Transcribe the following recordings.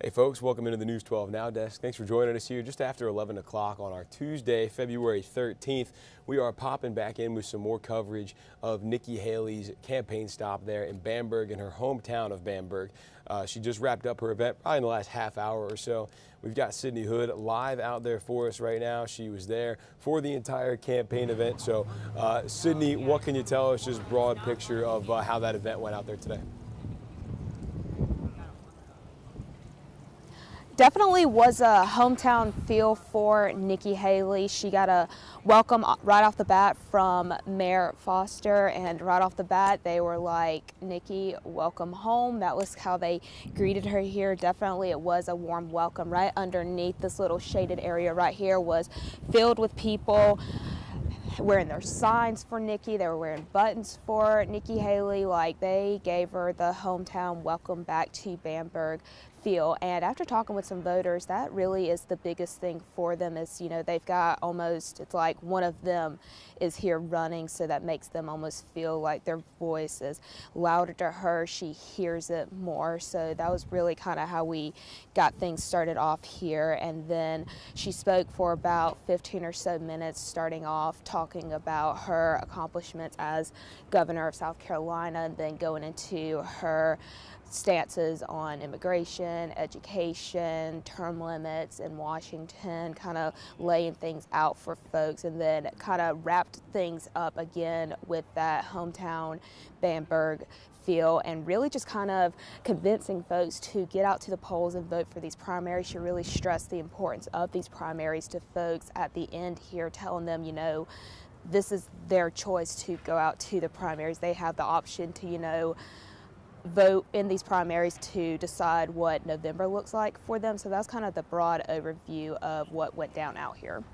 Hey folks, welcome into the News 12 Now desk. Thanks for joining us here just after 11 o'clock on our Tuesday, February 13th. We are popping back in with some more coverage of Nikki Haley's campaign stop there in Bamberg, in her hometown of Bamberg. She just wrapped up her event probably in the last half hour or so. We've got Sydney Hood live out there for us right now. She was there for the entire campaign event. So Sydney, what can you tell us, just broad picture of how that event went out there today? Definitely was a hometown feel for Nikki Haley. She got a welcome right off the bat from Mayor Foster, and right off the bat they were like, "Nikki, welcome home." That was how they greeted her here. Definitely it was a warm welcome. Right underneath this little shaded area right here was filled with people wearing their signs for Nikki. They were wearing buttons for Nikki Haley. Like, they gave her the hometown welcome back to Bamberg feel. And after talking with some voters, that really is the biggest thing for them. Is, you know, they've got almost, it's like one of them is here running, so that makes them almost feel like their voice is louder to her. She hears it more. So that was really kind of how we got things started off here. And then she spoke for about 15 or so minutes, starting off talking about her accomplishments as governor of South Carolina, and then going into her stances on immigration, education, term limits in Washington, kind of laying things out for folks, and then kind of wrapped things up again with that hometown Bamberg feel, and really just kind of convincing folks to get out to the polls and vote for these primaries. She really stressed the importance of these primaries to folks at the end here, telling them, you know, this is their choice to go out to the primaries. They have the option to, you know, vote in these primaries to decide what November looks like for them. So that's kind of the broad overview of what went down out here.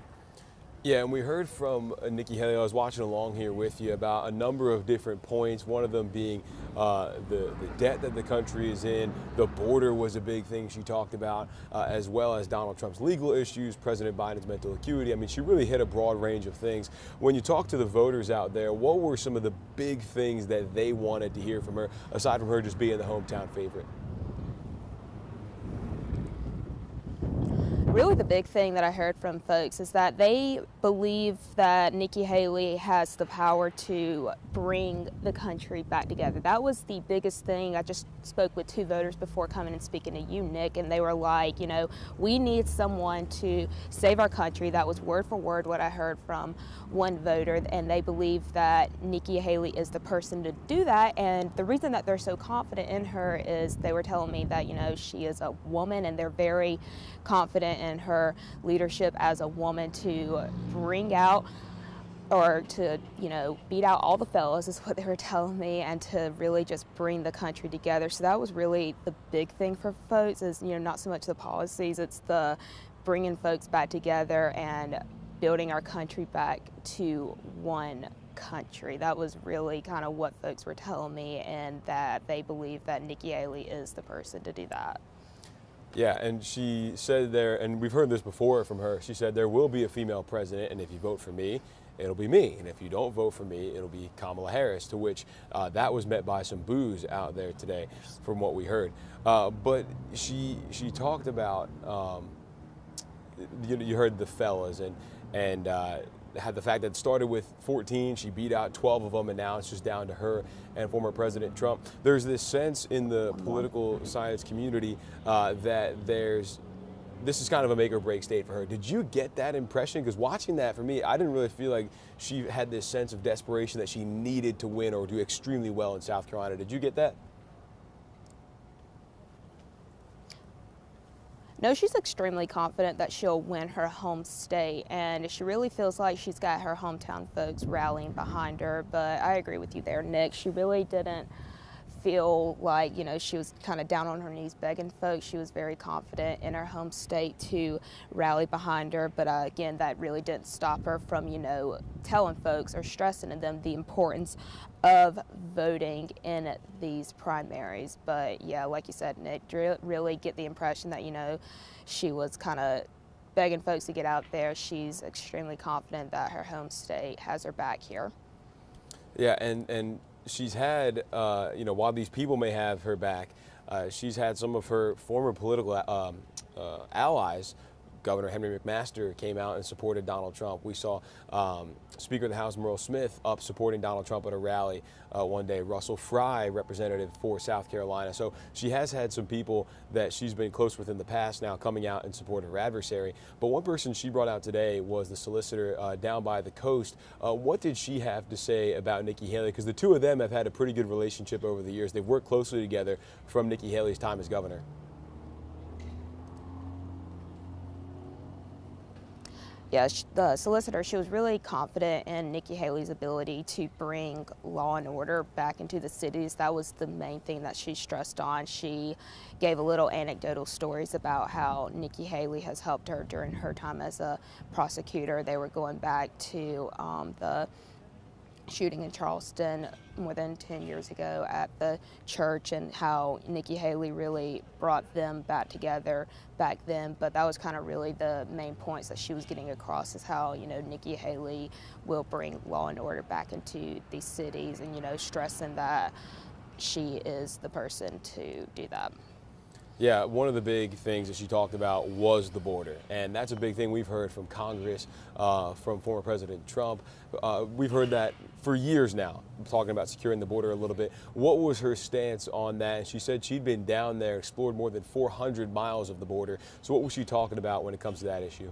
Yeah, and we heard from Nikki Haley. I was watching along here with you about a number of different points, one of them being the debt that the country is in. The border was a big thing she talked about, as well as Donald Trump's legal issues, President Biden's mental acuity. I mean, she really hit a broad range of things. When you talk to the voters out there, what were some of the big things that they wanted to hear from her, aside from her just being the hometown favorite? Really the big thing that I heard from folks is that they believe that Nikki Haley has the power to bring the country back together. That was the biggest thing. I just spoke with two voters before coming and speaking to you, Nick, and they were like, you know, we need someone to save our country. That was word for word what I heard from one voter, and they believe that Nikki Haley is the person to do that. And the reason that they're so confident in her is they were telling me that, you know, she is a woman, and they're very confident in her leadership as a woman to bring out, or to, you know, beat out all the fellas, is what they were telling me, and to really just bring the country together. So that was really the big thing for folks, is, you know, not so much the policies, it's the bringing folks back together and building our country back to one country. That was really kind of what folks were telling me, and that they believe that Nikki Haley is the person to do that. Yeah, and she said there, and we've heard this before from her, she said there will be a female president, and if you vote for me, it'll be me. And if you don't vote for me, it'll be Kamala Harris, to which that was met by some boos out there today from what we heard. But she talked about, you heard the fellas, and had the fact that it started with 14, she beat out 12 of them, and now it's just down to her and former President Trump. There's this sense in the political science community that this is kind of a make or break state for her. Did you get that impression? Because watching that, for me, I didn't really feel like she had this sense of desperation that she needed to win or do extremely well in South Carolina. Did you get that? No, she's extremely confident that she'll win her home state, and she really feels like she's got her hometown folks rallying behind her. But I agree with you there, Nick. She really didn't feel like, you know, she was kind of down on her knees begging folks. She was very confident in her home state to rally behind her. But again, that really didn't stop her from, you know, telling folks or stressing to them the importance of voting in these primaries. But yeah, like you said, Nick, really get the impression that, you know, she was kind of begging folks to get out there. She's extremely confident that her home state has her back here. Yeah, and she's had, while these people may have her back, she's had some of her former political allies. Governor Henry McMaster came out and supported Donald Trump. We saw Speaker of the House Merle Smith up supporting Donald Trump at a rally one day. Russell Fry, representative for South Carolina. So she has had some people that she's been close with in the past now coming out in support of her adversary. But one person she brought out today was the solicitor down by the coast. What did she have to say about Nikki Haley? Because the two of them have had a pretty good relationship over the years. They've worked closely together from Nikki Haley's time as governor. Yeah, the solicitor, she was really confident in Nikki Haley's ability to bring law and order back into the cities. That was the main thing that she stressed on. She gave a little anecdotal stories about how Nikki Haley has helped her during her time as a prosecutor. They were going back to the shooting in Charleston more than 10 years ago at the church, and how Nikki Haley really brought them back together back then. But that was kind of really the main points that she was getting across, is how, Nikki Haley will bring law and order back into these cities, and, stressing that she is the person to do that. Yeah, one of the big things that she talked about was the border, and that's a big thing we've heard from Congress, from former President Trump. We've heard that for years now, talking about securing the border a little bit. What was her stance on that? And she said she'd been down there, explored more than 400 miles of the border. So what was she talking about when it comes to that issue?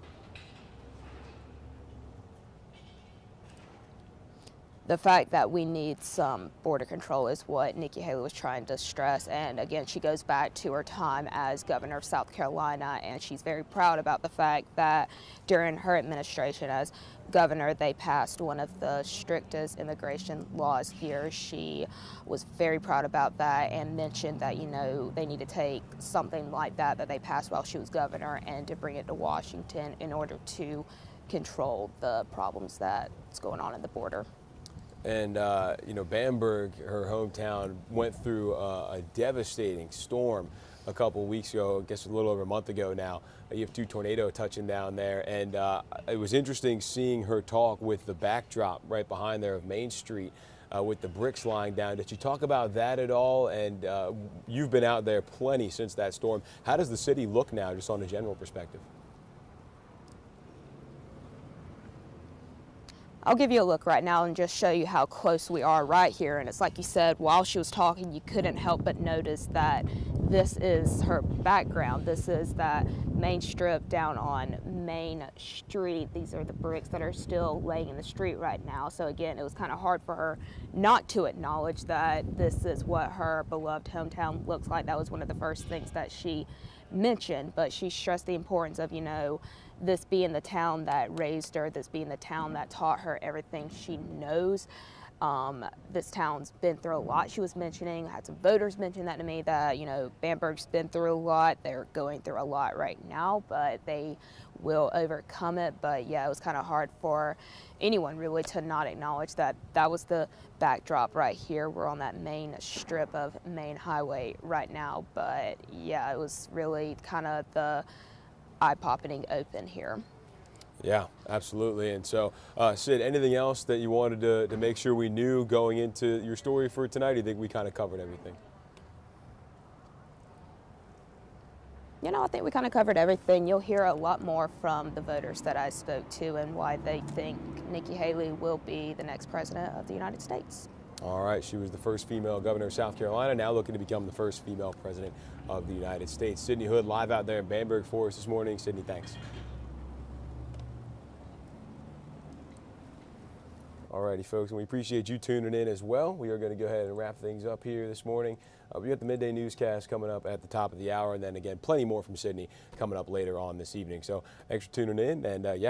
The fact that we need some border control is what Nikki Haley was trying to stress. And again, she goes back to her time as governor of South Carolina, and she's very proud about the fact that during her administration as governor, they passed one of the strictest immigration laws here. She was very proud about that and mentioned that, they need to take something like that they passed while she was governor and to bring it to Washington in order to control the problems that's going on at the border. And, Bamberg, her hometown, went through a devastating storm a couple weeks ago, I guess a little over a month ago now. You have two tornadoes touching down there. And it was interesting seeing her talk with the backdrop right behind there of Main Street with the bricks lying down. Did you talk about that at all? And you've been out there plenty since that storm. How does the city look now, just on a general perspective? I'll give you a look right now and just show you how close we are right here. And it's like you said, while she was talking, you couldn't help but notice that this is her background. This is that main strip down on Main Street. These are the bricks that are still laying in the street right now. So again, it was kind of hard for her not to acknowledge that this is what her beloved hometown looks like. That was one of the first things that she mentioned, but she stressed the importance of, this being the town that raised her, this being the town that taught her everything she knows. This town's been through a lot. She was mentioning, I had some voters mention that to me, that, Bamberg's been through a lot. They're going through a lot right now, but they will overcome it. But yeah, it was kind of hard for anyone really to not acknowledge that that was the backdrop right here. We're on that main strip of Main Highway right now. But yeah, it was really kind of the eye-popping open here. Yeah, absolutely. And so, Sid, anything else that you wanted to make sure we knew going into your story for tonight? Or do you think we kind of covered everything? I think we kind of covered everything. You'll hear a lot more from the voters that I spoke to and why they think Nikki Haley will be the next president of the United States. All right, she was the first female governor of South Carolina, now looking to become the first female president of the United States. Sydney Hood live out there in Bamberg for us this morning. Sydney, thanks. All righty, folks, and we appreciate you tuning in as well. We are going to go ahead and wrap things up here this morning. We got the midday newscast coming up at the top of the hour, and then again, plenty more from Sydney coming up later on this evening. So thanks for tuning in, and yeah,